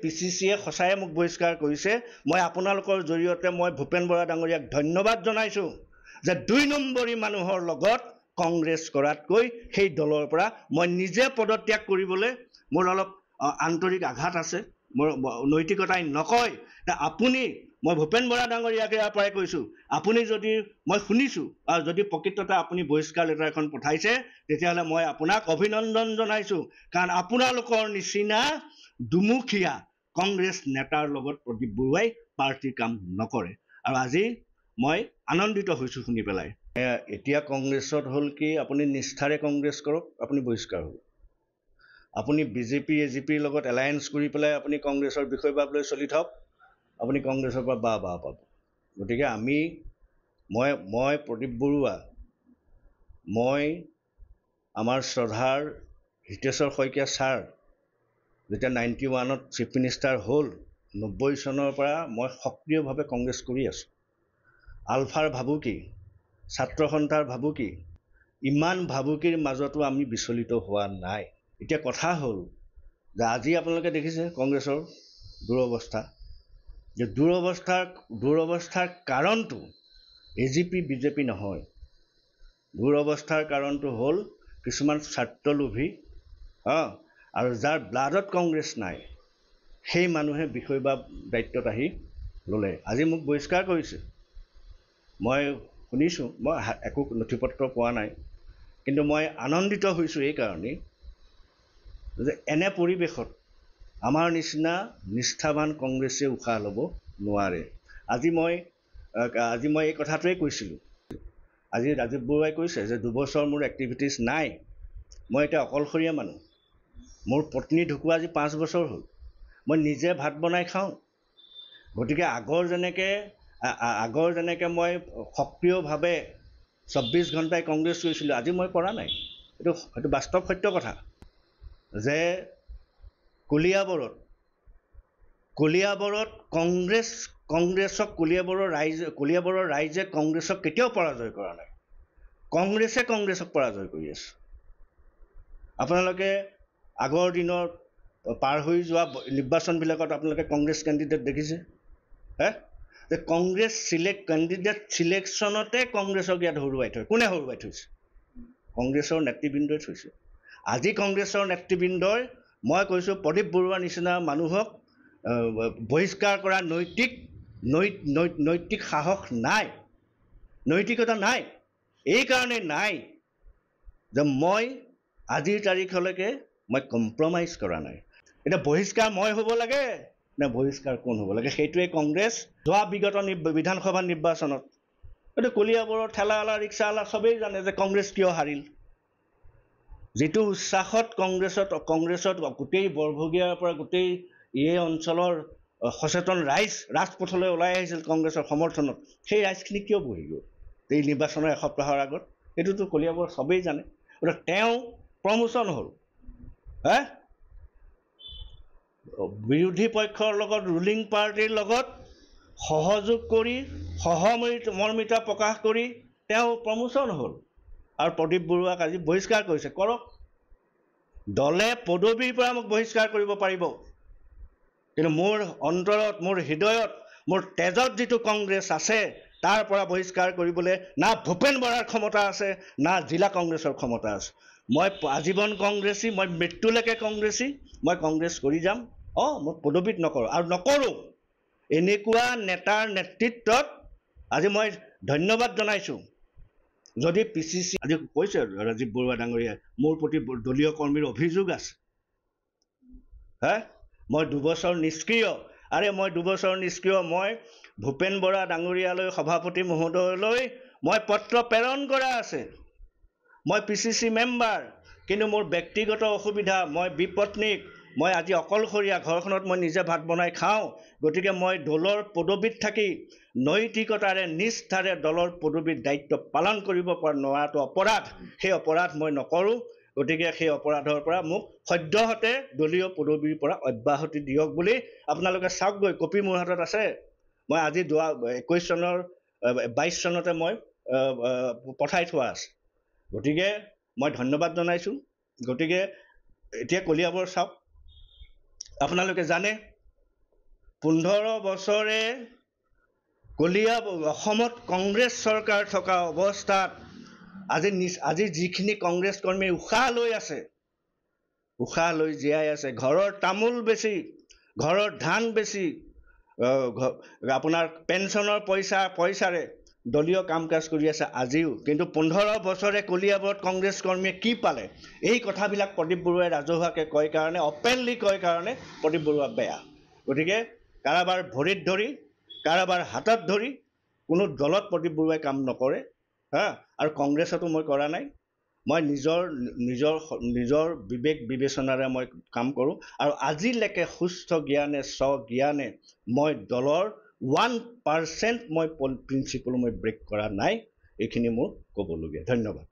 পিচিচিয়ে সঁচাই মোক বহিষ্কাৰ কৰিছে মই আপোনালোকৰ জৰিয়তে মই ভূপেন বৰা ডাঙৰীয়াক ধন্যবাদ জনাইছোঁ যে 2 নম্বৰী মানুহৰ লগত কংগ্ৰেছ কৰাতকৈ সেই দলৰ পৰা মই নিজে পদত্যাগ কৰিবলৈ মোৰ অলপ আন্তৰিক আঘাত আছে মোৰ নৈতিকতাই নকয় আপুনি মই ভূপেন বৰা ডাঙৰীয়াকে ইয়াৰ পৰাই কৈছোঁ আপুনি যদি মই শুনিছোঁ আৰু যদি প্ৰকৃততে আপুনি বহিষ্কাৰ লেটাৰ এখন পঠাইছে তেতিয়াহ'লে মই আপোনাক অভিনন্দন জনাইছোঁ কাৰণ আপোনালোকৰ নিচিনা দুমুখীয়া কংগ্ৰেছ নেতাৰ লগত প্ৰদীপ বৰুৱাই পাৰ্টিৰ কাম নকৰে আৰু আজি মই আনন্দিত হৈছোঁ শুনি পেলাই এতিয়া কংগ্ৰেছত হ'ল কি আপুনি নিষ্ঠাৰে কংগ্ৰেছ কৰক আপুনি বহিষ্কাৰ হ'ব আপুনি বিজেপি এজিপিৰ লগত এলায়েন্স কৰি পেলাই আপুনি কংগ্ৰেছৰ বিষয়বাব লৈ চলি থাকক আপুনি কংগ্ৰেছৰ পৰা বাহ পাব গতিকে মই প্ৰদীপ বৰুৱা মই আমাৰ শ্ৰদ্ধাৰ হিতেশ্বৰ শইকীয়া ছাৰ যেতিয়া 91ত চিফ মিনিষ্টাৰ হ'ল 90 চনৰ পৰা মই সক্ৰিয়ভাৱে কংগ্ৰেছ কৰি আছোঁ আলফাৰ ভাবুকি ছাত্ৰ সন্থাৰ ভাবুকি ইমান ভাবুকিৰ মাজতো আমি বিচলিত হোৱা নাই এতিয়া কথা হ'ল যে আজি আপোনালোকে দেখিছে কংগ্ৰেছৰ দুৰৱস্থা যে দুৰৱস্থাৰ কাৰণটো এজিপি বিজেপি নহয় দুৰৱস্থাৰ কাৰণটো হ'ল কিছুমান স্বাৰ্থলোভী আৰু যাৰ ব্লাডত কংগ্ৰেছ নাই সেই মানুহে বিষয় বা দায়িত্বত আহি ল'লে আজি মোক বহিষ্কাৰ কৰিছে মই শুনিছোঁ মই একো নথিপত্ৰ পোৱা নাই কিন্তু মই আনন্দিত হৈছোঁ এই কাৰণেই যে এনে পৰিৱেশত আমাৰ নিচিনা নিষ্ঠাবান কংগ্ৰেছে উশাহ ল'ব নোৱাৰে আজি মই এই কথাটোৱেই কৈছিলোঁ আজি ৰাজীৱ বৰুৱাই কৈছে যে 2 বছৰ মোৰ এক্টিভিটিছ নাই মই এতিয়া অকলশৰীয়া মানুহ মোৰ পত্নী ঢুকুৱা আজি 5 বছৰ হ'ল মই নিজে ভাত বনাই খাওঁ গতিকে আগৰ যেনেকৈ মই সক্ৰিয়ভাৱে 24 ঘণ্টাই কংগ্ৰেছ কৰিছিলোঁ আজি মই কৰা নাই এইটো বাস্তৱ সত্য কথা যে কলিয়াবৰত কলিয়াবৰৰ ৰাইজে কংগ্ৰেছক কেতিয়াও পৰাজয় কৰা নাই কংগ্ৰেছক পৰাজয় কৰি আছে আপোনালোকে আগৰ দিনৰ পাৰ হৈ যোৱা নিৰ্বাচনবিলাকত আপোনালোকে কংগ্ৰেছ কেণ্ডিডেট দেখিছে যে কংগ্ৰেছ কেণ্ডিডেট চিলেকশ্যনতে কংগ্ৰেছক ইয়াত হৰুৱাই থয় কোনে হৰুৱাই থৈছে কংগ্ৰেছৰ নেতৃবৃন্দই থৈছে আজি কংগ্ৰেছৰ নেতৃবৃন্দই মই কৈছোঁ প্ৰদীপ বৰুৱাৰ নিচিনা মানুহক বহিষ্কাৰ কৰা নৈতিক সাহস নাই নৈতিকতা নাই এই কাৰণে নাই যে মই আজিৰ তাৰিখলৈকে মই কম্প্ৰমাইজ কৰা নাই এতিয়া বহিষ্কাৰ মই হ'ব লাগে নে বহিষ্কাৰ কোন হ'ব লাগে সেইটোৱে কংগ্ৰেছ যোৱা বিগত বিধানসভা নিৰ্বাচনত এইটো কলিয়াবৰৰ ঠেলাৱালা ৰিক্সাৱালা সবেই জানে যে কংগ্ৰেছ কিয় হাৰিল যিটো উৎসাহত কংগ্ৰেছত গোটেই বৰভগীয়াৰ পৰা গোটেই এই অঞ্চলৰ সচেতন ৰাজপথলৈ ওলাই আহিছিল কংগ্ৰেছৰ সমৰ্থনত সেই ৰাইজখিনি কিয় বহি গ'ল এই নিৰ্বাচনৰ এসপ্তাহৰ আগত এইটোতো কলিয়াবৰ সবেই জানে তেওঁ প্ৰমোচন হ'ল বিৰোধী পক্ষৰ লগত ৰুলিং পাৰ্টিৰ লগত সহযোগ কৰি সহমৰ্মিতা প্ৰকাশ কৰি তেওঁ প্ৰমোচন হ'ল আৰু প্ৰদীপ বৰুৱাক আজি বহিষ্কাৰ কৰিছে কৰক দলে পদবীৰ পৰা মোক বহিষ্কাৰ কৰিব পাৰিব কিন্তু মোৰ অন্তৰত মোৰ হৃদয়ত মোৰ তেজত যিটো কংগ্ৰেছ আছে তাৰ পৰা বহিষ্কাৰ কৰিবলৈ না ভূপেন বৰাৰ ক্ষমতা আছে না জিলা কংগ্ৰেছৰ ক্ষমতা আছে মই আজীৱন কংগ্ৰেছী মই মৃত্যুলৈকে কংগ্ৰেছী মই কংগ্ৰেছ কৰি যাম মই পদবীত নকৰোঁ আৰু নকৰোঁ এনেকুৱা নেতাৰ নেতৃত্বত আজি মই ধন্যবাদ জনাইছোঁ যদি পিচিচি আজি কৈছে ৰাজীৱ বৰুৱা ডাঙৰীয়াই মোৰ প্ৰতি দলীয় কৰ্মীৰ অভিযোগ আছে মই 2 বছৰ নিষ্ক্ৰিয় মই 2 বছৰ নিষ্ক্ৰিয় মই ভূপেন বৰা ডাঙৰীয়ালৈ সভাপতি মহোদয়লৈ মই পত্ৰ প্ৰেৰণ কৰা আছে মই পিচিচি মেম্বাৰ কিন্তু মোৰ ব্যক্তিগত অসুবিধা মই বিপত্নীক মই আজি অকলশৰীয়া ঘৰখনত মই নিজে ভাত বনাই খাওঁ গতিকে মই দলৰ পদবীত থাকি নৈতিকতাৰে নিষ্ঠাৰে দলৰ পদবীৰ দায়িত্ব পালন কৰিব পৰা নোৱাৰাটো অপৰাধ সেই অপৰাধ মই নকৰোঁ গতিকে সেই অপৰাধৰ পৰা মোক সদ্যহতে দলীয় পদবীৰ পৰা অব্যাহতি দিয়ক বুলি আপোনালোকে চাওকগৈ কপি মোৰ হাতত আছে মই আজি 21 চনৰ 22 চনতে মই পঠাই থোৱা আছে গতিকে মই ধন্যবাদ জনাইছোঁ গতিকে এতিয়া কলিয়াবৰ চাওক আপোনালোকে জানে 15 বছৰে কলীয়া অসমত কংগ্ৰেছ চৰকাৰ থকা অৱস্থাত আজি যিখিনি কংগ্ৰেছ কৰ্মী উশাহ লৈ আছে, উশাহ লৈ জীয়াই আছে, ঘৰৰ তামোল বেছি, ঘৰৰ ধান বেছি, আপোনাৰ পেঞ্চনৰ পইচাৰে দলীয় কাম কাজ কৰি আছে আজিও। কিন্তু 15 বছৰে কলিয়াবৰত কংগ্ৰেছ কৰ্মীয়ে কি পালে, এই কথাবিলাক প্ৰদীপ বৰুৱাই ৰাজহুৱাকে কয় কাৰণে, অপেনলি কয় কাৰণে প্ৰদীপ বৰুৱা বেয়া। গতিকে কাৰোবাৰ ভৰিত ধৰি, কাৰোবাৰ হাতত ধৰি কোনো দলত প্ৰদীপ বৰুৱাই কাম নকৰে। আৰু কংগ্ৰেছতো মই কৰা নাই। মই নিজৰ বিবেক বিবেচনাৰে মই কাম কৰোঁ। আৰু আজিলৈকে সুস্থ জ্ঞানে স্বজ্ঞানে মই দলৰ 1% মই প্ৰিন্সিপল মই ব্ৰেক কৰা নাই। এইখিনি মোৰ ক'বলগীয়া। ধন্যবাদ।